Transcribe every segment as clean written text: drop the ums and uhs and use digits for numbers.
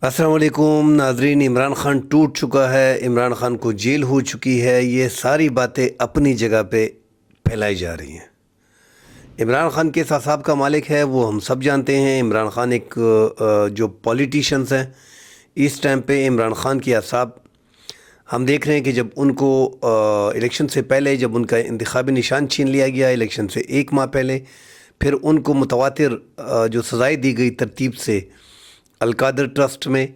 السلام علیکم ناظرین، عمران خان ٹوٹ چکا ہے، عمران خان کو جیل ہو چکی ہے، یہ ساری باتیں اپنی جگہ پہ پھیلائی جا رہی ہیں۔ عمران خان کس اعصاب کا مالک ہے وہ ہم سب جانتے ہیں۔ عمران خان ایک جو پولیٹیشنز ہیں، اس ٹائم پہ عمران خان کی اعصاب ہم دیکھ رہے ہیں کہ جب ان کو الیکشن سے پہلے جب ان کا انتخابی نشان چھین لیا گیا، الیکشن سے ایک ماہ پہلے، پھر ان کو متواتر جو سزائیں دی گئی ترتیب سے، القادر ٹرسٹ میں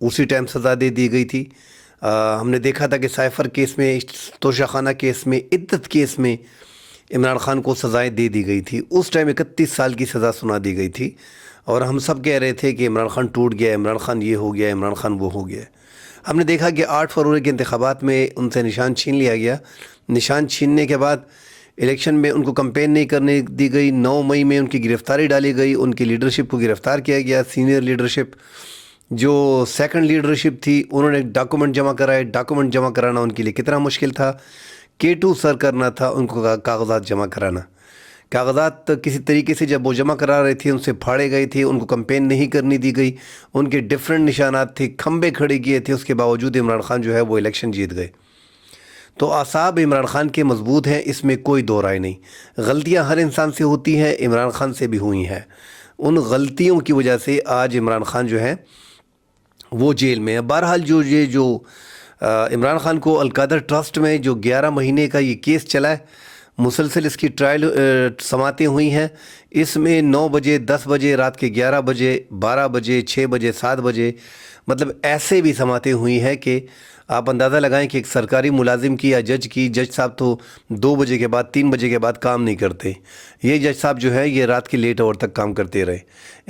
اسی ٹائم سزا دے دی گئی تھی۔ ہم نے دیکھا تھا کہ سائفر کیس میں، توشہ خانہ کیس میں، عدت کیس میں عمران خان کو سزائیں دے دی گئی تھی۔ اس ٹائم 31 سال کی سزا سنا دی گئی تھی، اور ہم سب کہہ رہے تھے کہ عمران خان ٹوٹ گیا، عمران خان یہ ہو گیا، عمران خان وہ ہو گیا۔ ہم نے دیکھا کہ 8 فروری کے انتخابات میں ان سے نشان چھین لیا گیا۔ نشان چھیننے کے بعد الیکشن میں ان کو کمپین نہیں کرنے دی گئی۔ 9 مئی میں ان کی گرفتاری ڈالی گئی، ان کی لیڈرشپ کو گرفتار کیا گیا، سینئر لیڈرشپ۔ جو سیکنڈ لیڈرشپ تھی انہوں نے ڈاکومنٹ جمع کرائے۔ ڈاکومنٹ جمع کرانا ان کے لیے کتنا مشکل تھا، K2 سر کرنا تھا ان کو، کاغذات جمع کرانا۔ کاغذات کسی طریقے سے جب وہ جمع کرا رہے تھے ان سے پھاڑے گئے تھے، ان کو کمپین نہیں کرنے دی گئی، ان کے ڈیفرنٹ نشانات تھے، کھمبے کھڑے کیے تھے، اس کے باوجود عمران خان جو ہے وہ الیکشن جیت گئے۔ تو اعصاب عمران خان کے مضبوط ہیں، اس میں کوئی دو رائے نہیں۔ غلطیاں ہر انسان سے ہوتی ہیں، عمران خان سے بھی ہوئی ہیں۔ ان غلطیوں کی وجہ سے آج عمران خان جو ہے وہ جیل میں ہے۔ بہرحال جو عمران خان کو القادر ٹرسٹ میں جو 11 مہینے کا یہ کیس چلا ہے، مسلسل اس کی ٹرائل سماعتیں ہوئی ہیں۔ اس میں 9 بجے، 10 بجے، رات کے 11 بجے، 12 بجے، 6 بجے، 7 بجے، مطلب ایسے بھی سماعتیں ہوئی ہیں کہ آپ اندازہ لگائیں کہ ایک سرکاری ملازم کی یا جج کی، جج صاحب تو 2 بجے کے بعد، 3 بجے کے بعد کام نہیں کرتے، یہ جج صاحب جو ہے یہ رات کے لیٹ آور تک کام کرتے رہے۔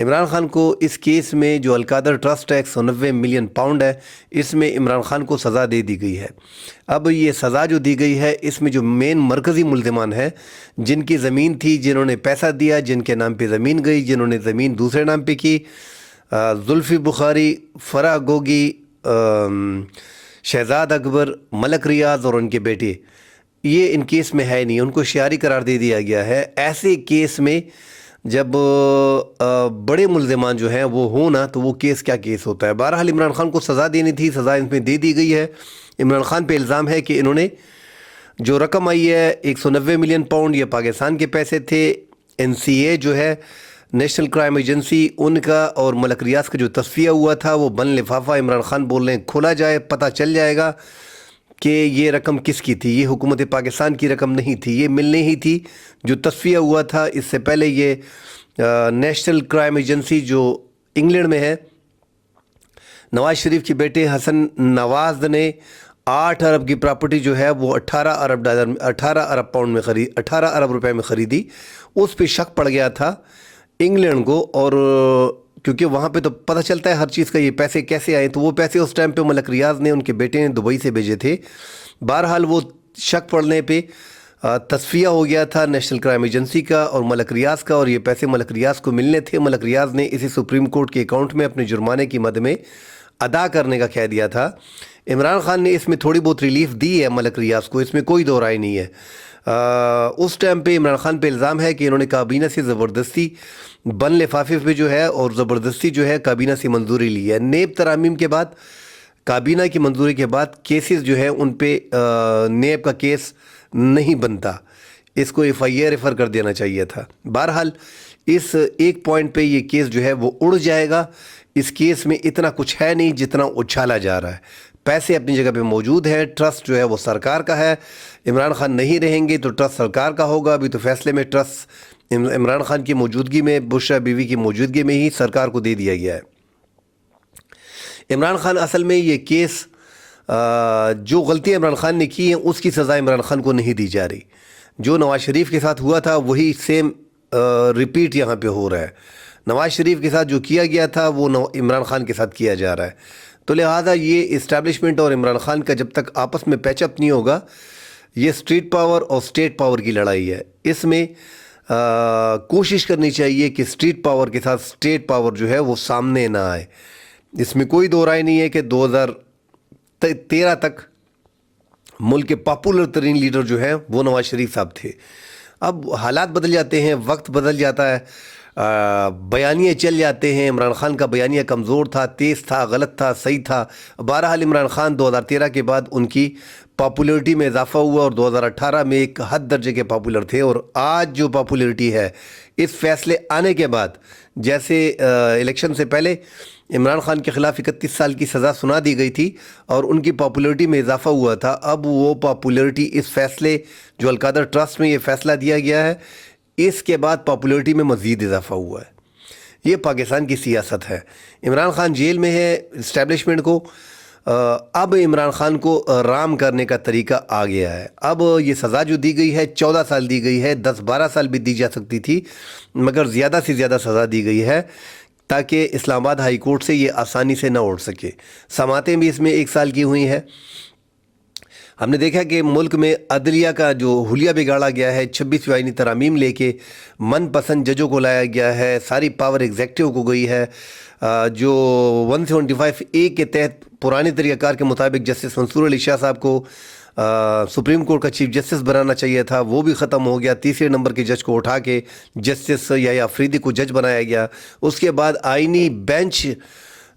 عمران خان کو اس کیس میں جو القادر ٹرسٹ ہے 190 ملین پاؤنڈ ہے، اس میں عمران خان کو سزا دے دی گئی ہے۔ اب یہ سزا جو دی گئی ہے، اس میں جو مین مرکزی ملزمان ہیں، جن کی زمین تھی، جنہوں نے پیسہ دیا، جن کے نام پہ زمین گئی، جنہوں نے زمین دوسرے نام پہ کی، زلفی بخاری، فرح گوگی، شہزاد اکبر، ملک ریاض اور ان کے بیٹے، یہ ان کیس میں ہے نہیں، ان کو شہری قرار دے دیا گیا ہے۔ ایسے کیس میں جب بڑے ملزمان جو ہیں وہ ہوں نا، تو وہ کیس کیا کیس ہوتا ہے۔ بہرحال عمران خان کو سزا دینی تھی، سزا ان میں دے دی گئی ہے۔ عمران خان پہ الزام ہے کہ انہوں نے جو رقم آئی ہے 190 ملین پاؤنڈ، یہ پاکستان کے پیسے تھے۔ NCA جو ہے نیشنل کرائم ایجنسی، ان کا اور ملک ریاض کا جو تصفیہ ہوا تھا، وہ بن لفافہ عمران خان بول رہے ہیں کھولا جائے، پتہ چل جائے گا کہ یہ رقم کس کی تھی، یہ حکومت پاکستان کی رقم نہیں تھی، یہ ملنے ہی تھی۔ جو تصفیہ ہوا تھا اس سے پہلے، یہ نیشنل کرائم ایجنسی جو انگلینڈ میں ہے، نواز شریف کے بیٹے حسن نواز نے 8 ارب کی پراپرٹی جو ہے وہ 18 ارب پاؤنڈ میں 18 ارب روپے میں خریدی۔ اس پہ شک پڑ گیا تھا انگلینڈ کو، اور کیونکہ وہاں پہ تو پتہ چلتا ہے ہر چیز کا، یہ پیسے کیسے آئے، تو وہ پیسے اس ٹائم پہ ملک ریاض نے، ان کے بیٹے نے دبئی سے بھیجے تھے۔ بہرحال وہ شک پڑنے پہ تصفیہ ہو گیا تھا نیشنل کرائم ایجنسی کا اور ملک ریاض کا، اور یہ پیسے ملک ریاض کو ملنے تھے۔ ملک ریاض نے اسی سپریم کورٹ کے اکاؤنٹ میں اپنے جرمانے کی مد میں ادا کرنے کا کہہ دیا تھا۔ عمران خان نے اس میں تھوڑی بہت ریلیف دی ہے ملک ریاض کو، اس میں کوئی دو رائے نہیں ہے۔ اس ٹائم پہ عمران خان پہ الزام ہے کہ انہوں نے کابینہ سے زبردستی بن لفافے پہ جو ہے، اور زبردستی جو ہے کابینہ سے منظوری لی ہے۔ نیب ترامیم کے بعد، کابینہ کی منظوری کے بعد کیسز جو ہے ان پہ نیب کا کیس نہیں بنتا، اس کو FIR ریفر کر دینا چاہیے تھا۔ بہرحال اس ایک پوائنٹ پہ یہ کیس جو ہے وہ اڑ جائے گا۔ اس کیس میں اتنا کچھ ہے نہیں جتنا اچھالا جا رہا ہے۔ پیسے اپنی جگہ پہ موجود ہے، ٹرسٹ جو ہے وہ سرکار کا ہے۔ عمران خان نہیں رہیں گے تو ٹرسٹ سرکار کا ہوگا۔ ابھی تو فیصلے میں ٹرسٹ عمران خان کی موجودگی میں، بشرا بیوی کی موجودگی میں ہی سرکار کو دے دیا گیا ہے۔ عمران خان اصل میں یہ کیس، جو غلطیاں عمران خان نے کی ہیں اس کی سزا عمران خان کو نہیں دی جا رہی۔ جو نواز شریف کے ساتھ ہوا تھا وہی سیم ریپیٹ یہاں پہ ہو رہا ہے۔ نواز شریف کے ساتھ جو کیا گیا تھا وہ عمران خان کے ساتھ کیا جا رہا ہے۔ تو لہٰذا یہ اسٹیبلشمنٹ اور عمران خان کا جب تک آپس میں پیچ اپ نہیں ہوگا، یہ اسٹریٹ پاور اور اسٹیٹ پاور کی لڑائی ہے۔ اس میں کوشش کرنی چاہیے کہ اسٹریٹ پاور کے ساتھ اسٹیٹ پاور جو ہے وہ سامنے نہ آئے۔ اس میں کوئی دو رائے نہیں ہے کہ 2013 تک ملک کے پاپولر ترین لیڈر جو ہیں وہ نواز شریف صاحب تھے۔ اب حالات بدل جاتے ہیں، وقت بدل جاتا ہے، بیانیے چل جاتے ہیں. عمران خان کا بیانیہ کمزور تھا، تیز تھا، غلط تھا، صحیح تھا. بہرحال عمران خان 2013 کے بعد ان کی پاپولیرٹی میں اضافہ ہوا اور 2018 میں ایک حد درجے کے پاپولر تھے. اور آج جو پاپولیرٹی ہے اس فیصلے آنے کے بعد، جیسے الیکشن سے پہلے عمران خان کے خلاف 31 سال کی سزا سنا دی گئی تھی اور ان کی پاپولیرٹی میں اضافہ ہوا تھا، اب وہ پاپولیرٹی اس فیصلے جو القادر ٹرسٹ میں یہ فیصلہ دیا گیا ہے اس کے بعد پاپولیرٹی میں مزید اضافہ ہوا ہے. یہ پاکستان کی سیاست ہے. عمران خان جیل میں ہے. اسٹیبلشمنٹ کو اب عمران خان کو رام کرنے کا طریقہ آ گیا ہے. اب یہ سزا جو دی گئی ہے 14 سال دی گئی ہے، 10-12 سال بھی دی جا سکتی تھی، مگر زیادہ سے زیادہ سزا دی گئی ہے تاکہ اسلام آباد ہائی کورٹ سے یہ آسانی سے نہ اڑ سکے. سماعتیں بھی اس میں 1 سال کی ہوئی ہیں. ہم نے دیکھا کہ ملک میں عدلیہ کا جو حلیہ بگاڑا گیا ہے، 26 آئینی ترامیم لے کے من پسند ججوں کو لایا گیا ہے، ساری پاور ایگزیکٹو کو گئی ہے. جو 175A کے تحت پرانے طریقہ کار کے مطابق جسٹس منصور علی شاہ صاحب کو سپریم کورٹ کا چیف جسٹس بنانا چاہیے تھا، وہ بھی ختم ہو گیا. تیسرے نمبر کے جج کو اٹھا کے جسٹس یحییٰ افریدی کو جج بنایا گیا. اس کے بعد آئینی بینچ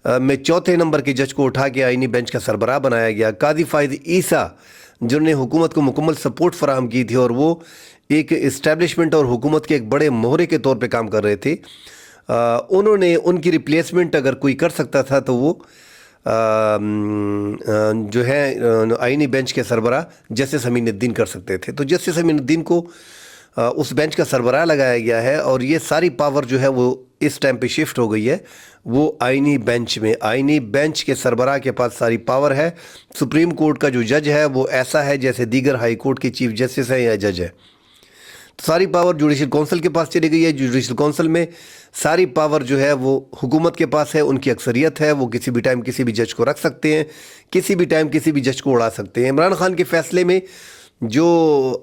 میں چوتھے نمبر کے جج کو اٹھا کے آئینی بینچ کا سربراہ بنایا گیا. قاضی فائز عیسیٰ جنہوں نے حکومت کو مکمل سپورٹ فراہم کی تھی اور وہ ایک اسٹیبلشمنٹ اور حکومت کے ایک بڑے مہرے کے طور پہ کام کر رہے تھے، انہوں نے ان کی ریپلیسمنٹ اگر کوئی کر سکتا تھا تو وہ جو ہے آئینی بینچ کے سربراہ جسٹس امین الدین کر سکتے تھے. تو جسٹس امین الدین کو اس بینچ کا سربراہ لگایا گیا ہے اور یہ ساری پاور جو ہے وہ اس ٹائم پہ شفٹ ہو گئی ہے وہ آئینی بینچ میں. آئینی بینچ کے سربراہ کے پاس ساری پاور ہے. سپریم کورٹ کا جو جج ہے وہ ایسا ہے جیسے دیگر ہائی کورٹ کے چیف جسٹس ہیں یا جج ہے. ساری پاور جوڈیشل کونسل کے پاس چلی گئی ہے. جوڈیشل کونسل میں ساری پاور جو ہے وہ حکومت کے پاس ہے، ان کی اکثریت ہے، وہ کسی بھی ٹائم کسی بھی جج کو رکھ سکتے ہیں، کسی بھی ٹائم کسی بھی جج کو اڑا سکتے ہیں. عمران خان کے فیصلے میں جو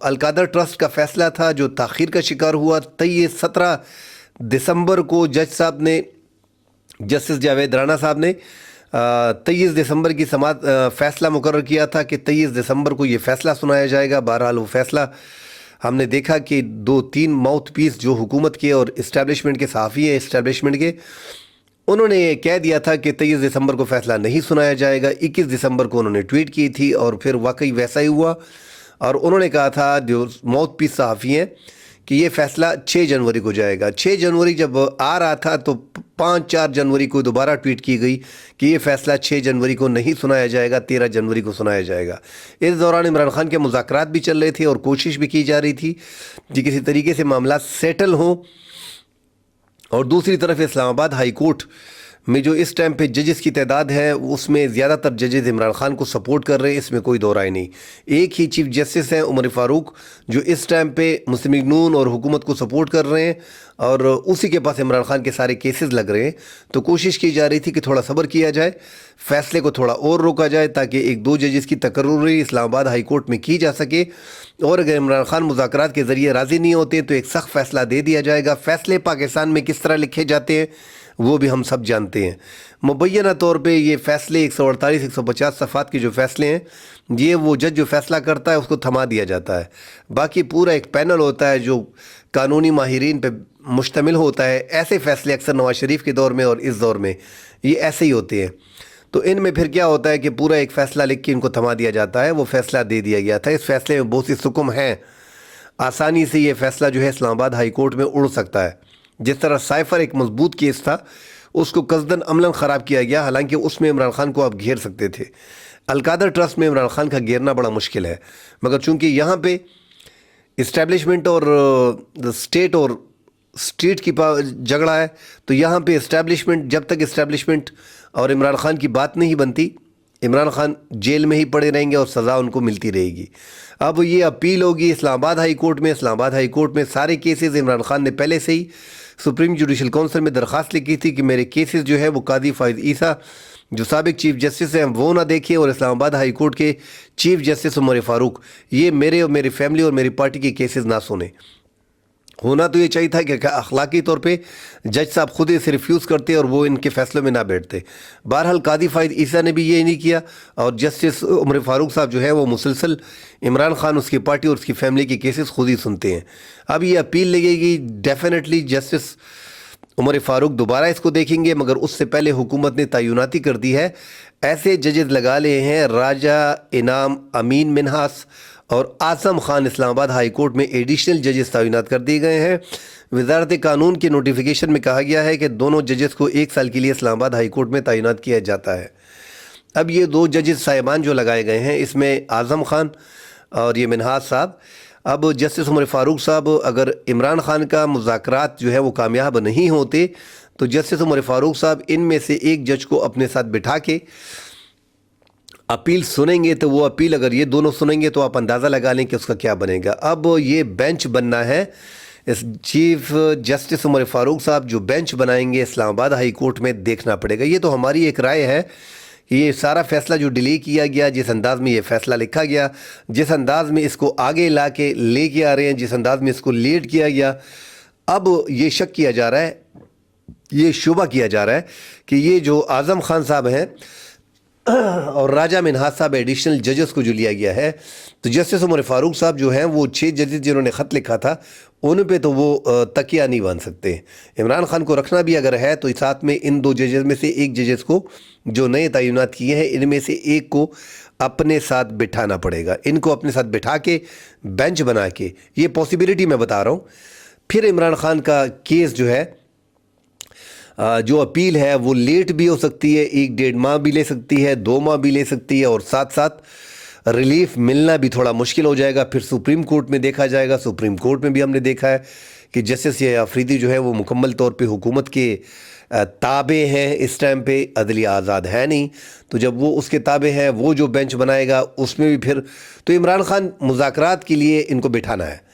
القادر ٹرسٹ کا فیصلہ تھا جو تاخیر کا شکار ہوا، 17 دسمبر کو جج صاحب نے، جسٹس جاوید رانا صاحب نے 23 دسمبر کی سماعت فیصلہ مقرر کیا تھا کہ 23 دسمبر کو یہ فیصلہ سنایا جائے گا. بہرحال وہ فیصلہ ہم نے دیکھا کہ 2-3 ماؤتھ پیس جو حکومت کے اور اسٹیبلشمنٹ کے صحافی ہیں اسٹیبلشمنٹ کے، انہوں نے کہہ دیا تھا کہ 23 دسمبر کو فیصلہ نہیں سنایا جائے گا. 21 دسمبر کو انہوں نے ٹویٹ کی تھی اور پھر واقعی ویسا ہی ہوا اور انہوں نے کہا تھا جو ماؤتھ پیس صحافی ہیں کہ یہ فیصلہ 6 جنوری کو جائے گا. 6 جنوری جب آ رہا تھا تو 5-4 جنوری کو دوبارہ ٹویٹ کی گئی کہ یہ فیصلہ 6 جنوری کو نہیں سنایا جائے گا، 13 جنوری کو سنایا جائے گا. اس دوران عمران خان کے مذاکرات بھی چل رہے تھے اور کوشش بھی کی جا رہی تھی کہ کسی طریقے سے معاملات سیٹل ہوں. اور دوسری طرف اسلام آباد ہائی کورٹ میں جو اس ٹائم پہ ججز کی تعداد ہے اس میں زیادہ تر ججز عمران خان کو سپورٹ کر رہے ہیں، اس میں کوئی دو رائے نہیں. ایک ہی چیف جسٹس ہیں عمر فاروق جو اس ٹائم پہ مسلم لیگ نون اور حکومت کو سپورٹ کر رہے ہیں اور اسی کے پاس عمران خان کے سارے کیسز لگ رہے ہیں. تو کوشش کی جا رہی تھی کہ تھوڑا صبر کیا جائے، فیصلے کو تھوڑا اور روکا جائے تاکہ 1-2 ججز کی تقرری اسلام آباد ہائی کورٹ میں کی جا سکے اور اگر عمران خان مذاکرات کے ذریعے راضی نہیں ہوتے تو ایک سخت فیصلہ دے دیا جائے گا. فیصلے پاکستان میں کس طرح لکھے جاتے ہیں وہ بھی ہم سب جانتے ہیں. مبینہ طور پہ یہ فیصلے 148-150 صفحات کے جو فیصلے ہیں یہ وہ جج جو فیصلہ کرتا ہے اس کو تھما دیا جاتا ہے. باقی پورا ایک پینل ہوتا ہے جو قانونی ماہرین پہ مشتمل ہوتا ہے. ایسے فیصلے اکثر نواز شریف کے دور میں اور اس دور میں یہ ایسے ہی ہوتے ہیں. تو ان میں پھر کیا ہوتا ہے کہ پورا ایک فیصلہ لکھ کے ان کو تھما دیا جاتا ہے. وہ فیصلہ دے دیا گیا تھا. اس فیصلے میں بہت سی سکم ہیں. آسانی سے یہ فیصلہ جو ہے اسلام آباد ہائی کورٹ میں اڑ سکتا ہے. جس طرح سائفر ایک مضبوط کیس تھا اس کو قصداً عملاً خراب کیا گیا، حالانکہ اس میں عمران خان کو آپ گھیر سکتے تھے. القادر ٹرسٹ میں عمران خان کا گھیرنا بڑا مشکل ہے، مگر چونکہ یہاں پہ اسٹیبلشمنٹ اور اسٹیٹ اور اسٹریٹ کی جھگڑا ہے تو یہاں پہ اسٹیبلشمنٹ، جب تک اسٹیبلشمنٹ اور عمران خان کی بات نہیں بنتی عمران خان جیل میں ہی پڑے رہیں گے اور سزا ان کو ملتی رہے گی. اب یہ اپیل ہوگی اسلام آباد ہائی کورٹ میں. اسلام آباد ہائی کورٹ میں سارے کیسز عمران خان نے پہلے سے ہی سپریم جوڈیشل کونسل میں درخواست لکھی تھی کہ میرے کیسز جو ہے وہ قاضی فائز عیسیٰ جو سابق چیف جسٹس ہیں وہ نہ دیکھیں اور اسلام آباد ہائی کورٹ کے چیف جسٹس عمر فاروق یہ میرے اور میری فیملی اور میری پارٹی کے کیسز نہ سنیں. ہونا تو یہ چاہیے تھا کہ اخلاقی طور پہ جج صاحب خود اسے ریفیوز کرتے اور وہ ان کے فیصلوں میں نہ بیٹھتے. بہرحال قاضی فائز عیسیٰ نے بھی یہ نہیں کیا اور جسٹس عمر فاروق صاحب جو ہے وہ مسلسل عمران خان، اس کی پارٹی اور اس کی فیملی کے کیسز خود ہی سنتے ہیں. اب یہ اپیل لگے گی ڈیفینیٹلی جسٹس عمر فاروق دوبارہ اس کو دیکھیں گے، مگر اس سے پہلے حکومت نے تعیناتی کر دی ہے، ایسے ججز لگا لے ہیں راجہ انعام امین منہاس اور اعظم خان اسلام آباد ہائی کورٹ میں ایڈیشنل ججز تعینات کر دیے گئے ہیں۔ وزارت قانون کے نوٹیفیکیشن میں کہا گیا ہے کہ دونوں ججز کو 1 سال کے لیے اسلام آباد ہائی کورٹ میں تعینات کیا جاتا ہے۔ اب یہ 2 ججز صاحبان جو لگائے گئے ہیں، اس میں اعظم خان اور یہ منہاس صاحب، اب جسٹس عمر فاروق صاحب اگر عمران خان کا مذاکرات جو ہے وہ کامیاب نہیں ہوتے تو جسٹس عمر فاروق صاحب ان میں سے ایک جج کو اپنے ساتھ بٹھا کے اپیل سنیں گے، تو وہ اپیل اگر یہ دونوں سنیں گے تو آپ اندازہ لگا لیں کہ اس کا کیا بنے گا۔ اب یہ بینچ بننا ہے، اس چیف جسٹس عمر فاروق صاحب جو بینچ بنائیں گے اسلام آباد ہائی کورٹ میں، دیکھنا پڑے گا۔ یہ تو ہماری ایک رائے ہے کہ یہ سارا فیصلہ جو ڈیلے کیا گیا، جس انداز میں یہ فیصلہ لکھا گیا، جس انداز میں اس کو آگے لا کے لے کے آ رہے ہیں، جس انداز میں اس کو لیٹ کیا گیا، اب یہ شک کیا جا رہا ہے، یہ شبہ کیا جا رہا ہے کہ یہ جو اعظم خان صاحب ہیں اور راجہ منہاس صاحب ایڈیشنل ججز کو جو لیا گیا ہے، تو جسٹس عمر فاروق صاحب جو ہیں وہ 6 ججز جنہوں نے خط لکھا تھا ان پہ تو وہ تکیہ نہیں باندھ سکتے۔ عمران خان کو رکھنا بھی اگر ہے تو ساتھ میں ان 2 ججز میں سے ایک ججز کو جو نئے تعینات کیے ہیں ان میں سے ایک کو اپنے ساتھ بٹھانا پڑے گا، ان کو اپنے ساتھ بٹھا کے بینچ بنا کے، یہ پاسبلٹی میں بتا رہا ہوں۔ پھر عمران خان کا کیس جو ہے، جو اپیل ہے وہ لیٹ بھی ہو سکتی ہے، 1-1.5 ماہ بھی لے سکتی ہے، 2 ماہ بھی لے سکتی ہے، اور ساتھ ساتھ ریلیف ملنا بھی تھوڑا مشکل ہو جائے گا۔ پھر سپریم کورٹ میں دیکھا جائے گا۔ سپریم کورٹ میں بھی ہم نے دیکھا ہے کہ جسٹس یہ آفریدی جو ہے وہ مکمل طور پہ حکومت کے تابع ہیں، اس ٹائم پہ عدلیہ آزاد ہے نہیں، تو جب وہ اس کے تابع ہے، وہ جو بینچ بنائے گا اس میں بھی پھر تو عمران خان مذاکرات کے لیے ان کو بٹھانا ہے۔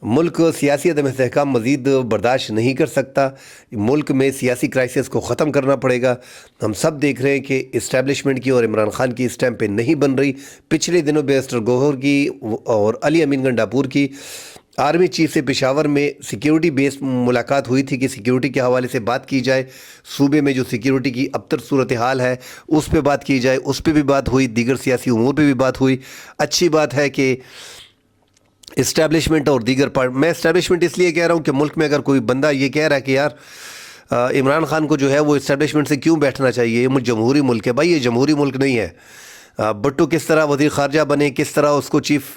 ملک سیاسی عدم استحکام مزید برداشت نہیں کر سکتا، ملک میں سیاسی کرائسس کو ختم کرنا پڑے گا۔ ہم سب دیکھ رہے ہیں کہ اسٹیبلشمنٹ کی اور عمران خان کی اس ٹائم پہ نہیں بن رہی۔ پچھلے دنوں بیرسٹر گوہر کی اور علی امین گنڈاپور کی آرمی چیف سے پشاور میں سیکیورٹی بیس ملاقات ہوئی تھی کہ سیکیورٹی کے حوالے سے بات کی جائے، صوبے میں جو سیکیورٹی کی ابتر صورتحال ہے اس پہ بات کی جائے، اس پہ بھی بات ہوئی، دیگر سیاسی امور پہ بھی بات ہوئی۔ اچھی بات ہے کہ اسٹیبلشمنٹ اور دیگر میں اسٹیبلشمنٹ اس لیے کہہ رہا ہوں کہ ملک میں اگر کوئی بندہ یہ کہہ رہا ہے کہ یار عمران خان کو جو ہے وہ اسٹیبلشمنٹ سے کیوں بیٹھنا چاہیے، یہ جمہوری ملک ہے، بھائی یہ جمہوری ملک نہیں ہے۔ بٹو کس طرح وزیر خارجہ بنے، کس طرح اس کو چیف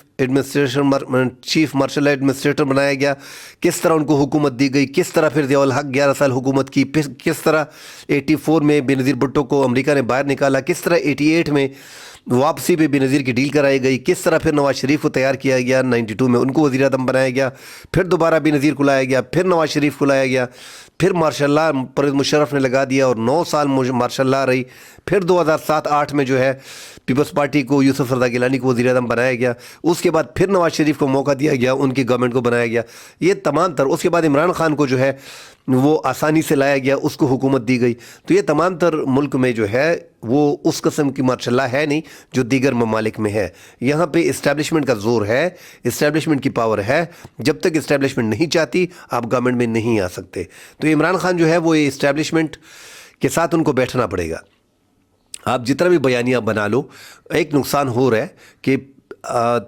مارشل ایڈمنسٹریٹر بنایا گیا، کس طرح ان کو حکومت دی گئی، کس طرح پھر ضیاء الحق 11 سال حکومت کی، پھر کس طرح 84 میں بے نظیر بھٹو کو امریکہ نے باہر نکالا، کس طرح 88 میں واپسی پہ بے نظیر کی ڈیل کرائی گئی، کس طرح پھر نواز شریف کو تیار کیا گیا، 92 میں ان کو وزیر اعظم بنایا گیا، پھر دوبارہ بے نظیر کو لایا گیا، پھر نواز شریف کو لایا گیا، پھر ماشاء اللہ پرویز مشرف نے لگا دیا اور 9 سال ماشاء اللہ رہی، پھر 2007-8 میں جو ہے پیپلز پارٹی کو یوسف رضا گیلانی کو وزیر اعظم بنایا گیا، اس کے بعد پھر نواز شریف کو موقع دیا گیا، ان کی گورنمنٹ کو بنایا گیا، یہ تمام تر، اس کے بعد عمران خان کو جو ہے وہ آسانی سے لایا گیا، اس کو حکومت دی گئی، تو یہ تمام تر ملک میں جو ہے وہ اس قسم کی ماشاء اللہ ہے نہیں جو دیگر ممالک میں ہے۔ یہاں پہ اسٹیبلشمنٹ کا زور ہے، اسٹیبلشمنٹ کی پاور ہے، جب تک اسٹیبلشمنٹ نہیں چاہتی آپ گورنمنٹ میں نہیں آ سکتے۔ تو عمران خان جو ہے وہ اسٹیبلشمنٹ کے ساتھ ان کو بیٹھنا پڑے گا۔ آپ جتنا بھی بیانیہ بنا لو، ایک نقصان ہو رہا ہے کہ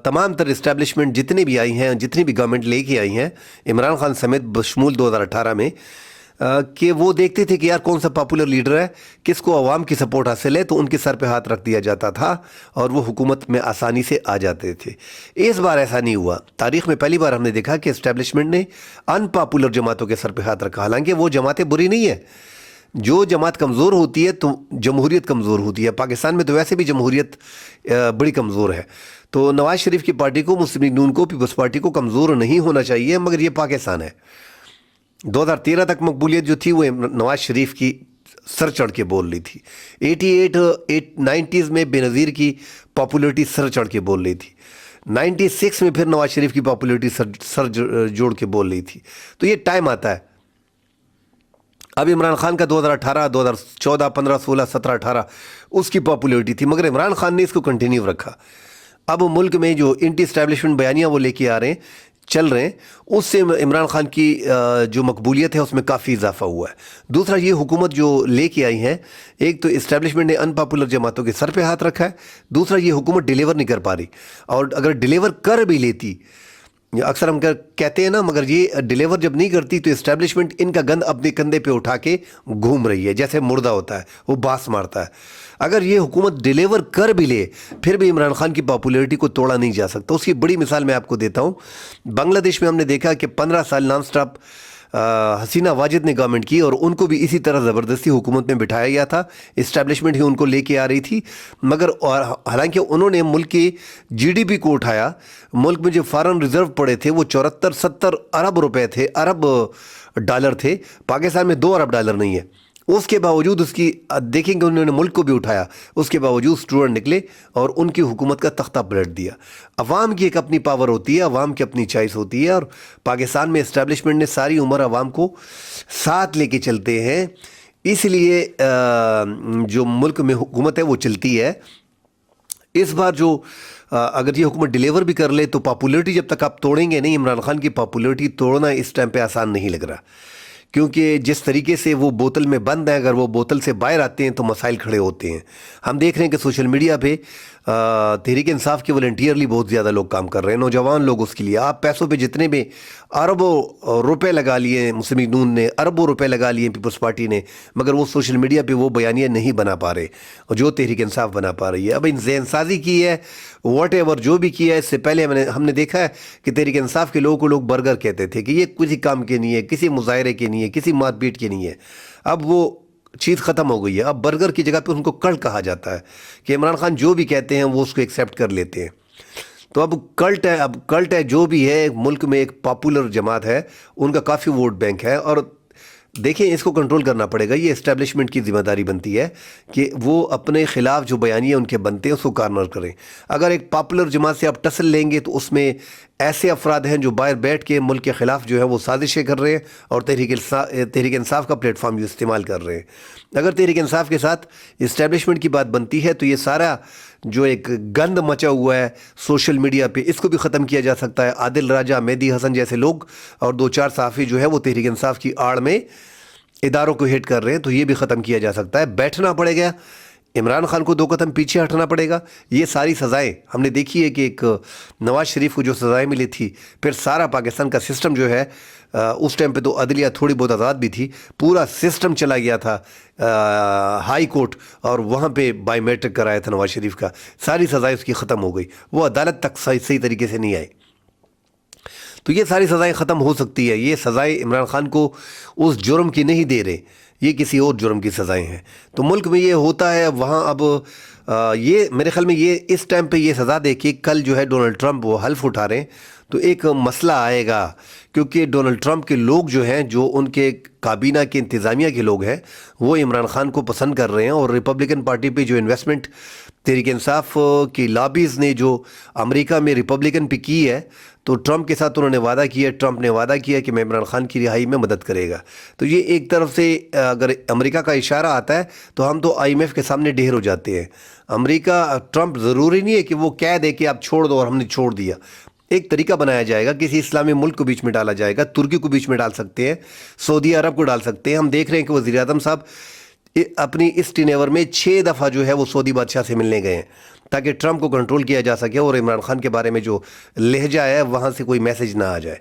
تمام تر اسٹیبلشمنٹ جتنی بھی آئی ہیں، جتنی بھی گورنمنٹ لے کے آئی ہیں عمران خان سمیت بشمول 2018 میں، کہ وہ دیکھتے تھے کہ یار کون سا پاپولر لیڈر ہے، کس کو عوام کی سپورٹ حاصل ہے، تو ان کے سر پہ ہاتھ رکھ دیا جاتا تھا اور وہ حکومت میں آسانی سے آ جاتے تھے۔ اس بار ایسا نہیں ہوا۔ تاریخ میں پہلی بار ہم نے دیکھا کہ اسٹیبلشمنٹ نے ان پاپولر جماعتوں کے سر پہ ہاتھ رکھا، حالانکہ وہ جماعتیں بری نہیں ہیں۔ جو جماعت کمزور ہوتی ہے تو جمہوریت کمزور ہوتی ہے۔ پاکستان میں تو ویسے بھی جمہوریت بڑی کمزور ہے، تو نواز شریف کی پارٹی کو، مسلم لیگ نون کو، پیپلز پارٹی کو کمزور نہیں ہونا چاہیے، مگر یہ پاکستان ہے۔ 2013 تک مقبولیت جو تھی وہ نواز شریف کی سر چڑھ کے بول رہی تھی، 90s میں بے نظیر کی پاپولیٹی سر چڑھ کے بول رہی تھی، 96 میں پھر نواز شریف کی پاپولیٹی سر جوڑ کے بول رہی تھی۔ تو یہ ٹائم آتا ہے۔ اب عمران خان کا 2018، 2014، 15، 16، 17، 18 اس کی پاپولیٹی تھی، مگر عمران خان نے اس کو کنٹینیو رکھا۔ اب ملک میں جو اینٹی اسٹیبلشمنٹ بیانیاں وہ لے کے آ رہے ہیں، چل رہے ہیں، اس سے عمران خان کی جو مقبولیت ہے اس میں کافی اضافہ ہوا ہے۔ دوسرا یہ حکومت جو لے کے آئی ہیں، ایک تو اسٹیبلشمنٹ نے ان پاپولر جماعتوں کے سر پہ ہاتھ رکھا ہے، دوسرا یہ حکومت ڈیلیور نہیں کر پا رہی، اور اگر ڈیلیور کر بھی لیتی اکثر ہم کہتے ہیں نا، مگر یہ ڈیلیور جب نہیں کرتی تو اسٹیبلشمنٹ ان کا گند اپنے کندھے پہ اٹھا کے گھوم رہی ہے، جیسے مردہ ہوتا ہے وہ باس مارتا ہے۔ اگر یہ حکومت ڈیلیور کر بھی لے پھر بھی عمران خان کی پاپولیرٹی کو توڑا نہیں جا سکتا۔ اس کی بڑی مثال میں آپ کو دیتا ہوں۔ بنگلہ دیش میں ہم نے دیکھا کہ 15 سال نان سٹاپ حسینہ واجد نے گورنمنٹ کی، اور ان کو بھی اسی طرح زبردستی حکومت میں بٹھایا گیا تھا، اسٹیبلشمنٹ ہی ان کو لے کے آ رہی تھی، مگر حالانکہ انہوں نے ملک کی جی ڈی پی کو اٹھایا۔ ملک میں جو فارن ریزرو پڑے تھے وہ 74-70 ارب روپے تھے، ارب ڈالر تھے۔ پاکستان میں 2 ارب ڈالر نہیں ہے۔ اس کے باوجود اس کی دیکھیں گے انہوں نے ملک کو بھی اٹھایا، اس کے باوجود اسٹوڈنٹ نکلے اور ان کی حکومت کا تختہ پلٹ دیا۔ عوام کی ایک اپنی پاور ہوتی ہے، عوام کی اپنی چوائس ہوتی ہے، اور پاکستان میں اسٹیبلشمنٹ نے ساری عمر عوام کو ساتھ لے کے چلتے ہیں، اس لیے جو ملک میں حکومت ہے وہ چلتی ہے۔ اس بار جو اگر یہ حکومت ڈیلیور بھی کر لے تو پاپولیرٹی جب تک آپ توڑیں گے نہیں، عمران خان کی پاپولیرٹی توڑنا اس ٹائم پہ آسان نہیں لگ رہا، کیونکہ جس طریقے سے وہ بوتل میں بند ہیں، اگر وہ بوتل سے باہر آتے ہیں تو مسائل کھڑے ہوتے ہیں۔ ہم دیکھ رہے ہیں کہ سوشل میڈیا پہ تحریک انصاف کے والنٹیئرلی بہت زیادہ لوگ کام کر رہے ہیں، نوجوان لوگ اس کے لیے۔ آپ پیسوں پہ جتنے بھی اربوں روپے لگا لیے مسلم لیگ نون نے، اربوں روپے لگا لیے پیپلز پارٹی نے، مگر وہ سوشل میڈیا پہ وہ بیانیہ نہیں بنا پا رہے، اور جو تحریک انصاف بنا پا رہی ہے۔ اب ان ذہن سازی کی ہے، واٹ ایور جو بھی کیا ہے، اس سے پہلے ہم نے دیکھا ہے کہ تحریک انصاف کے لوگوں کو لوگ برگر کہتے تھے کہ یہ کسی کام کے نہیں ہے، کسی مظاہرے کے نہیں ہے، کسی مار پیٹ کے نہیں ہے۔ اب وہ چیز ختم ہو گئی ہے، اب برگر کی جگہ پہ ان کو کلٹ کہا جاتا ہے کہ عمران خان جو بھی کہتے ہیں وہ اس کو ایکسیپٹ کر لیتے ہیں۔ تو اب کلٹ ہے جو بھی ہے، ملک میں ایک پاپولر جماعت ہے، ان کا کافی ووٹ بینک ہے، اور دیکھیں اس کو کنٹرول کرنا پڑے گا۔ یہ اسٹیبلشمنٹ کی ذمہ داری بنتی ہے کہ وہ اپنے خلاف جو بیانیے ان کے بنتے ہیں اس کو کارنر کریں۔ اگر ایک پاپولر جماعت سے آپ ٹسل لیں گے تو اس میں ایسے افراد ہیں جو باہر بیٹھ کے ملک کے خلاف جو ہے وہ سازشیں کر رہے ہیں، اور تحریک انصاف کا پلیٹ فارم بھی استعمال کر رہے ہیں۔ اگر تحریک انصاف کے ساتھ اسٹیبلشمنٹ کی بات بنتی ہے تو یہ سارا جو ایک گند مچا ہوا ہے سوشل میڈیا پہ، اس کو بھی ختم کیا جا سکتا ہے۔ عادل راجہ، مہدی حسن جیسے لوگ اور 2-4 صحافی جو ہے وہ تحریک انصاف کی آڑ میں اداروں کو ہٹ کر رہے ہیں، تو یہ بھی ختم کیا جا سکتا ہے۔ بیٹھنا پڑے گا، عمران خان کو 2 قدم پیچھے ہٹنا پڑے گا۔ یہ ساری سزائیں ہم نے دیکھی ہے کہ ایک نواز شریف کو جو سزائیں ملی تھی، پھر سارا پاکستان کا سسٹم جو ہے، اس ٹائم پہ تو عدلیہ تھوڑی بہت آزاد بھی تھی، پورا سسٹم چلا گیا تھا ہائی کورٹ، اور وہاں پہ بائی میٹرک کرایا تھا نواز شریف کا، ساری سزائیں اس کی ختم ہو گئی، وہ عدالت تک صحیح طریقے سے نہیں آئی۔ تو یہ ساری سزائیں ختم ہو سکتی ہے۔ یہ سزائیں عمران خان کو اس جرم کی نہیں دے رہے، یہ کسی اور جرم کی سزائیں ہیں۔ تو ملک میں یہ ہوتا ہے وہاں، اب یہ میرے خیال میں یہ اس ٹائم پہ یہ سزا دے کے کل جو ہے ڈونلڈ ٹرمپ وہ حلف اٹھا رہے ہیں تو ایک مسئلہ آئے گا، کیونکہ ڈونلڈ ٹرمپ کے لوگ جو ہیں، جو ان کے کابینہ کے انتظامیہ کے لوگ ہیں، وہ عمران خان کو پسند کر رہے ہیں، اور ریپبلکن پارٹی پہ جو انویسٹمنٹ تحریک انصاف کی لابیز نے جو امریکہ میں ریپبلکن پہ کی ہے، تو ٹرمپ کے ساتھ انہوں نے وعدہ کیا، ٹرمپ نے وعدہ کیا کہ میں عمران خان کی رہائی میں مدد کرے گا۔ تو یہ ایک طرف سے اگر امریکہ کا اشارہ آتا ہے تو ہم تو آئی ایم ایف کے سامنے ڈھیر ہو جاتے ہیں۔ امریکہ، ٹرمپ ضروری نہیں ہے کہ وہ کہہ دے کہ آپ چھوڑ دو اور ہم نے چھوڑ دیا، ایک طریقہ بنایا جائے گا، کسی اسلامی ملک کو بیچ میں ڈالا جائے گا، ترکی کو بیچ میں ڈال سکتے ہیں، سعودی عرب کو ڈال سکتے ہیں۔ ہم دیکھ رہے ہیں کہ وزیر اعظم صاحب اپنی اس ٹینیور میں 6 دفعہ جو ہے وہ سعودی بادشاہ سے ملنے گئے ہیں، تاکہ ٹرمپ کو کنٹرول کیا جا سکے اور عمران خان کے بارے میں جو لہجہ ہے وہاں سے کوئی میسج نہ آ جائے۔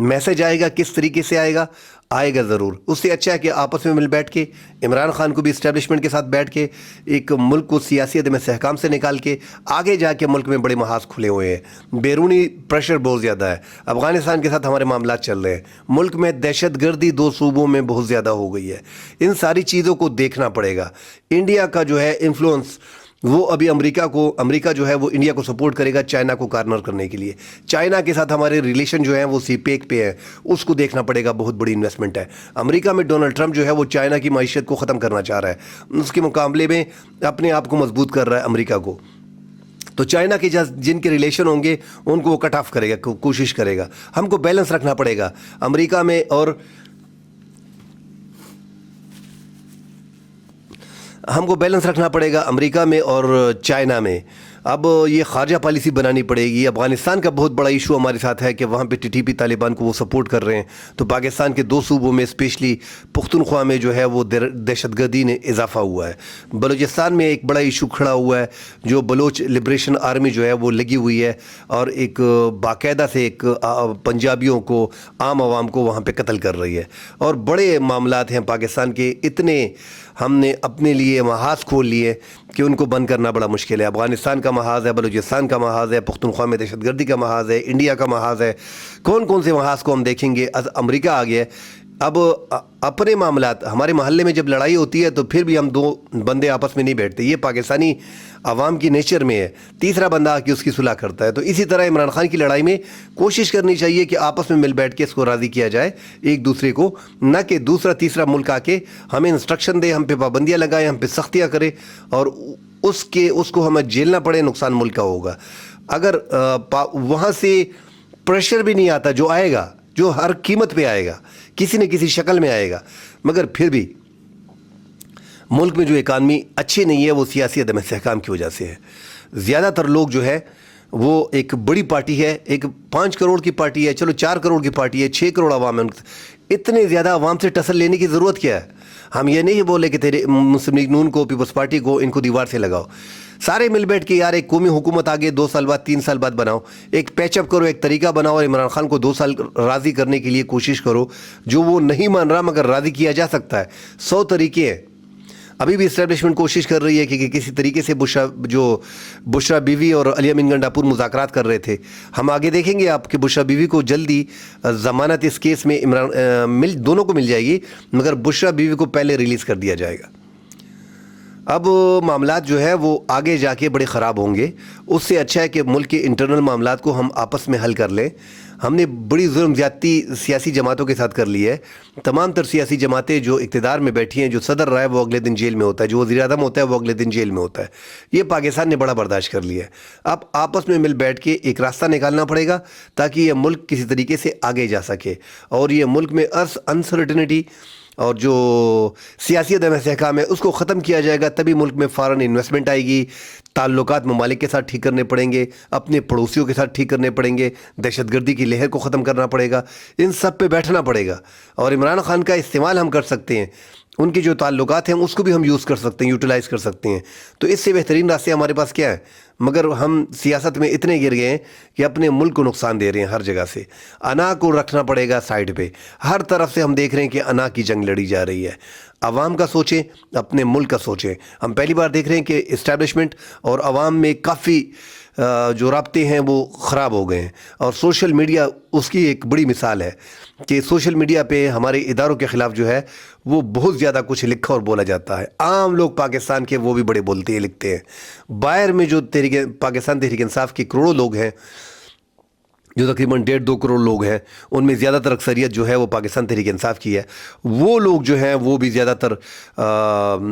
میسج آئے گا، کس طریقے سے آئے گا؟ آئے گا ضرور۔ اس سے اچھا ہے کہ آپس میں مل بیٹھ کے عمران خان کو بھی اسٹیبلشمنٹ کے ساتھ بیٹھ کے ایک ملک کو سیاسی عدم استحکام سے نکال کے آگے جا کے ملک میں بڑے محاذ کھلے ہوئے ہیں، بیرونی پریشر بہت زیادہ ہے، افغانستان کے ساتھ ہمارے معاملات چل رہے ہیں، ملک میں دہشت گردی 2 صوبوں میں بہت زیادہ ہو گئی ہے۔ ان ساری چیزوں کو دیکھنا پڑے گا۔ انڈیا کا جو ہے انفلوئنس، وہ ابھی امریکہ جو ہے وہ انڈیا کو سپورٹ کرے گا چائنا کو کارنر کرنے کے لیے۔ چائنا کے ساتھ ہمارے ریلیشن جو ہیں وہ سی پیک پہ ہیں، اس کو دیکھنا پڑے گا، بہت بڑی انویسٹمنٹ ہے۔ امریکہ میں ڈونلڈ ٹرمپ جو ہے وہ چائنا کی معیشت کو ختم کرنا چاہ رہا ہے، اس کے مقابلے میں اپنے آپ کو مضبوط کر رہا ہے امریکہ کو۔ تو چائنا کے جن کے ریلیشن ہوں گے ان کو وہ کٹ آف کرے گا، کوشش کرے گا۔ ہم کو بیلنس رکھنا پڑے گا امریکہ میں، اور ہم کو بیلنس رکھنا پڑے گا امریکہ میں اور چائنا میں۔ اب یہ خارجہ پالیسی بنانی پڑے گی. افغانستان کا بہت بڑا ایشو ہمارے ساتھ ہے کہ وہاں پہ TTP طالبان کو وہ سپورٹ کر رہے ہیں. تو پاکستان کے 2 صوبوں میں اسپیشلی پختونخوا میں جو ہے وہ دہشت گردی نے اضافہ ہوا ہے. بلوچستان میں ایک بڑا ایشو کھڑا ہوا ہے جو بلوچ لبریشن آرمی جو ہے وہ لگی ہوئی ہے اور ایک باقاعدہ سے ایک پنجابیوں کو عام عوام کو وہاں پہ قتل کر رہی ہے. اور بڑے معاملات ہیں پاکستان کے, اتنے ہم نے اپنے لیے محاذ کھول لیے کہ ان کو بند کرنا بڑا مشکل ہے. افغانستان کا محاذ ہے, بلوچستان کا محاذ ہے, پختونخوا میں دہشت گردی کا محاذ ہے, انڈیا کا محاذ ہے. کون کون سے محاذ کو ہم دیکھیں گے. امریکہ آ گیا ہے. اب اپنے معاملات, ہمارے محلے میں جب لڑائی ہوتی ہے تو پھر بھی ہم 2 بندے آپس میں نہیں بیٹھتے. یہ پاکستانی عوام کی نیچر میں ہے. تیسرا بندہ آ کے اس کی صلح کرتا ہے. تو اسی طرح عمران خان کی لڑائی میں کوشش کرنی چاہیے کہ آپس میں مل بیٹھ کے اس کو راضی کیا جائے ایک دوسرے کو, نہ کہ دوسرا تیسرا ملک آ کے ہمیں انسٹرکشن دے, ہم پہ پابندیاں لگائے, ہم پہ سختیاں کرے اور اس کو ہمیں جھیلنا پڑے. نقصان ملک کا ہوگا. اگر وہاں سے پریشر بھی نہیں آتا, جو آئے گا, جو ہر قیمت پہ آئے گا, کسی نہ کسی شکل میں آئے گا, مگر پھر بھی ملک میں جو اکانومی اچھی نہیں ہے وہ سیاسی عدم استحکام کی وجہ سے ہے. زیادہ تر لوگ جو ہے وہ ایک بڑی پارٹی ہے, ایک 5 کروڑ کی پارٹی ہے, چلو 4 کروڑ کی پارٹی ہے, 6 کروڑ عوام ہے, اتنے زیادہ عوام سے ٹسل لینے کی ضرورت کیا ہے. ہم یہ نہیں بولے کہ تیرے مسلم لیگ نون کو, پیپلز پارٹی کو, ان کو دیوار سے لگاؤ. سارے مل بیٹھ کے یار ایک قومی حکومت آگے 2 سال بعد 3 سال بعد بناؤ, ایک پیچ اپ کرو, ایک طریقہ بناؤ اور عمران خان کو 2 سال راضی کرنے کے لیے کوشش کرو. جو وہ نہیں مان رہا مگر راضی کیا جا سکتا ہے. 100 طریقے ہیں. ابھی بھی اسٹیبلشمنٹ کوشش کر رہی ہے کہ کسی طریقے سے بشرا بیوی اور علی امین گنڈاپور مذاکرات کر رہے تھے. ہم آگے دیکھیں گے آپ کہ بشرا بیوی کو جلدی ضمانت اس کیس میں دونوں کو مل جائے گی, مگر بشرا بیوی کو پہلے ریلیز کر دیا جائے گا. اب معاملات جو ہے وہ آگے جا کے بڑے خراب ہوں گے. اس سے اچھا ہے کہ ملک کے انٹرنل معاملات کو ہم آپس میں حل کر لیں. ہم نے بڑی ظلم زیادتی سیاسی جماعتوں کے ساتھ کر لی ہے. تمام تر سیاسی جماعتیں جو اقتدار میں بیٹھی ہیں, جو صدر رہا ہے وہ اگلے دن جیل میں ہوتا ہے, جو وزیر اعظم ہوتا ہے وہ اگلے دن جیل میں ہوتا ہے. یہ پاکستان نے بڑا برداشت کر لیا ہے. اب آپس میں مل بیٹھ کے ایک راستہ نکالنا پڑے گا تاکہ یہ ملک کسی طریقے سے آگے جا سکے. اور یہ ملک میں انسرٹنٹی اور جو سیاسی عدم استحکام ہے اس کو ختم کیا جائے گا, تبھی ملک میں فارن انویسٹمنٹ آئے گی. تعلقات ممالک کے ساتھ ٹھیک کرنے پڑیں گے, اپنے پڑوسیوں کے ساتھ ٹھیک کرنے پڑیں گے, دہشت گردی کی لہر کو ختم کرنا پڑے گا. ان سب پہ بیٹھنا پڑے گا. اور عمران خان کا استعمال ہم کر سکتے ہیں, ان کے جو تعلقات ہیں اس کو بھی ہم یوز کر سکتے ہیں, یوٹیلائز کر سکتے ہیں. تو اس سے بہترین راستے ہمارے پاس کیا ہیں؟ مگر ہم سیاست میں اتنے گر گئے ہیں کہ اپنے ملک کو نقصان دے رہے ہیں ہر جگہ سے. انا کو رکھنا پڑے گا سائڈ پہ. ہر طرف سے ہم دیکھ رہے ہیں کہ انا کی جنگ لڑی جا رہی ہے. عوام کا سوچیں, اپنے ملک کا سوچیں. ہم پہلی بار دیکھ رہے ہیں کہ اسٹیبلشمنٹ اور عوام میں کافی جو رابطے ہیں وہ خراب ہو گئے ہیں. اور سوشل میڈیا اس کی ایک بڑی مثال ہے کہ سوشل میڈیا پہ ہمارے اداروں کے خلاف جو ہے وہ بہت زیادہ کچھ لکھا اور بولا جاتا ہے. عام لوگ پاکستان کے وہ بھی بڑے بولتے ہیں, لکھتے ہیں. باہر میں جو پاکستان تحریک انصاف کے کروڑوں لوگ ہیں, جو تقریباً 1.5-2 کروڑ لوگ ہیں, ان میں زیادہ تر اکثریت جو ہے وہ پاکستان تحریک انصاف کی ہے. وہ لوگ جو ہیں وہ بھی زیادہ تر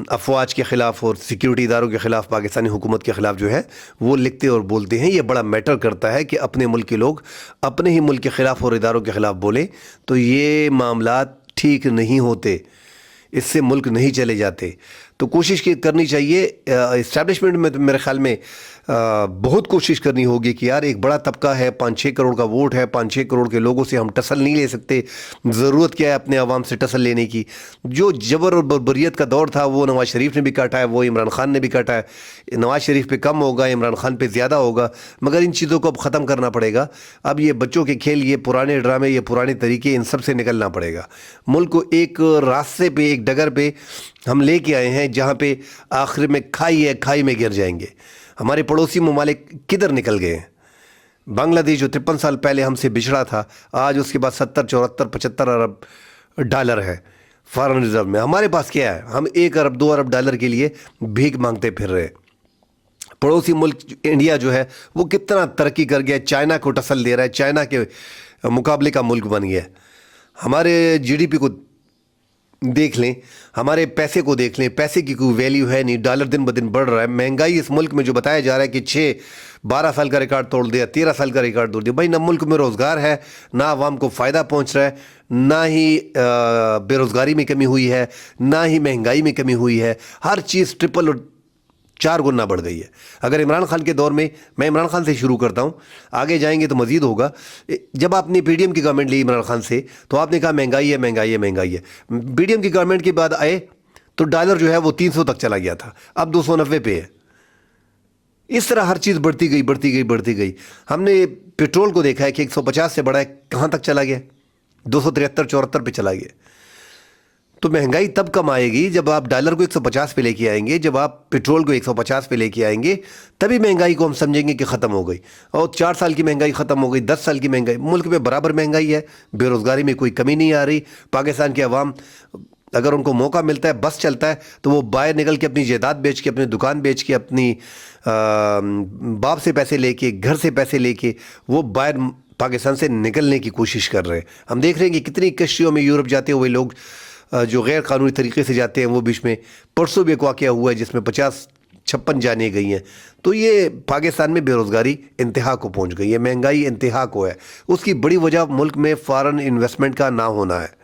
افواج کے خلاف اور سیکیورٹی اداروں کے خلاف, پاکستانی حکومت کے خلاف جو ہے وہ لکھتے اور بولتے ہیں. یہ بڑا میٹر کرتا ہے کہ اپنے ملک کے لوگ اپنے ہی ملک کے خلاف اور اداروں کے خلاف بولیں تو یہ معاملات ٹھیک نہیں ہوتے, اس سے ملک نہیں چلے جاتے. تو کوشش کرنی چاہیے اسٹیبلشمنٹ میں. میرے خیال میں بہت کوشش کرنی ہوگی کہ یار ایک بڑا طبقہ ہے, 5-6 کروڑ کا ووٹ ہے, 5-6 کروڑ کے لوگوں سے ہم ٹسل نہیں لے سکتے. ضرورت کیا ہے اپنے عوام سے ٹسل لینے کی؟ جو جبر اور بربریت کا دور تھا وہ نواز شریف نے بھی کاٹا ہے, وہ عمران خان نے بھی کاٹا ہے. نواز شریف پہ کم ہوگا, عمران خان پہ زیادہ ہوگا, مگر ان چیزوں کو اب ختم کرنا پڑے گا. اب یہ بچوں کے کھیل, یہ پرانے ڈرامے, یہ پرانے طریقے, ان سب سے نکلنا پڑے گا. ملک کو ایک راستے پہ, ایک ڈگر پہ ہم لے کے آئے ہیں جہاں پہ آخر میں کھائی ہے, کھائی میں گر جائیں گے. ہمارے پڑوسی ممالک کدھر نکل گئے ہیں؟ بنگلہ دیش جو 53 سال پہلے ہم سے بچھڑا تھا, آج اس کے بعد 70, 74, 75 ارب ڈالر ہے فارن ریزرو میں. ہمارے پاس کیا ہے؟ ہم 1 ارب 2 ارب ڈالر کے لیے بھیک مانگتے پھر رہے. پڑوسی ملک انڈیا جو ہے وہ کتنا ترقی کر گیا, چائنا کو ٹسل دے رہا ہے, چائنا کے مقابلے کا ملک بن گیا. ہمارے GDP کو دیکھ لیں, ہمارے پیسے کو دیکھ لیں, پیسے کی کوئی ویلیو ہے نہیں. ڈالر دن بدن بڑھ رہا ہے. مہنگائی اس ملک میں جو بتایا جا رہا ہے کہ 12 سال کا ریکارڈ توڑ دیا, 13 سال کا ریکارڈ توڑ دیا. بھائی نہ ملک میں روزگار ہے, نہ عوام کو فائدہ پہنچ رہا ہے, نہ ہی بے روزگاری میں کمی ہوئی ہے, نہ ہی مہنگائی میں کمی ہوئی ہے. ہر چیز ٹرپل اور 4 گنا بڑھ گئی ہے. اگر عمران خان کے دور میں عمران خان سے شروع کرتا ہوں, آگے جائیں گے تو مزید ہوگا. جب آپ نے پی ڈی ایم کی گورنمنٹ لی عمران خان سے تو آپ نے کہا مہنگائی ہے مہنگائی ہے مہنگائی ہے. پی ڈی ایم کی گورنمنٹ کے بعد آئے تو ڈالر جو ہے وہ 300 تک چلا گیا تھا, اب 290 پہ ہے. اس طرح ہر چیز بڑھتی گئی بڑھتی گئی بڑھتی گئی. ہم نے پیٹرول کو دیکھا ہے کہ 150 سے بڑا ہے, کہاں تک چلا گیا, 273-74 پہ چلا گیا. تو مہنگائی تب کم آئے گی جب آپ ڈالر کو 150 پہ لے کے آئیں گے, جب آپ پیٹرول کو 150 پہ لے کے آئیں گے, تبھی مہنگائی کو ہم سمجھیں گے کہ ختم ہو گئی. اور 4 سال کی مہنگائی ختم ہو گئی, 10 سال کی مہنگائی, ملک میں برابر مہنگائی ہے, بے روزگاری میں کوئی کمی نہیں آ رہی. پاکستان کے عوام اگر ان کو موقع ملتا ہے, بس چلتا ہے, تو وہ باہر نکل کے اپنی جائیداد بیچ کے, اپنی دکان بیچ کے, اپنی باپ سے پیسے لے کے, گھر سے پیسے لے کے وہ باہر پاکستان سے نکلنے کی کوشش کر رہے ہیں. ہم دیکھ رہے ہیں کہ کتنی کشتیوں میں یورپ جاتے ہوئے لوگ جو غیر قانونی طریقے سے جاتے ہیں, وہ بیچ میں پرسوں بھی ایک واقعہ ہوا ہے جس میں 50-56 جانیں گئی ہیں. تو یہ پاکستان میں بے روزگاری انتہا کو پہنچ گئی ہے, مہنگائی انتہا کو ہے. اس کی بڑی وجہ ملک میں فارن انویسٹمنٹ کا نہ ہونا ہے.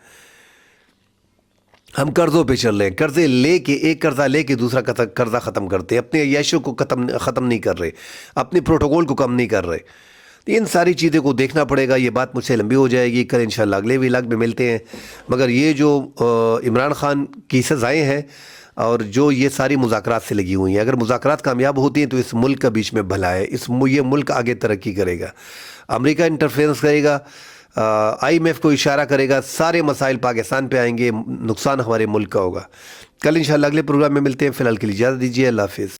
ہم قرضوں پہ چل رہے ہیں, قرضے لے کے, ایک قرضہ لے کے دوسرا قرضہ ختم کرتے ہیں, اپنے عیاشوں کو ختم نہیں کر رہے, اپنے پروٹوکول کو کم نہیں کر رہے. ان ساری چیزوں کو دیکھنا پڑے گا. یہ بات مجھ سے لمبی ہو جائے گی, کل انشاءاللہ اگلے ولاگ میں ملتے ہیں. مگر یہ جو عمران خان کی سزائیں ہیں اور جو یہ ساری مذاکرات سے لگی ہوئی ہیں, اگر مذاکرات کامیاب ہوتی ہیں تو اس ملک کا بیچ میں بھلا ہے, یہ ملک آگے ترقی کرے گا. امریکہ انٹرفیئرنس کرے گا, آئی ایم ایف کو اشارہ کرے گا, سارے مسائل پاکستان پہ آئیں گے, نقصان ہمارے ملک کا ہوگا. کل انشاءاللہ اگلے پروگرام میں ملتے ہیں. فی الحال کے لیے اجازت دیجیے. اللہ حافظ.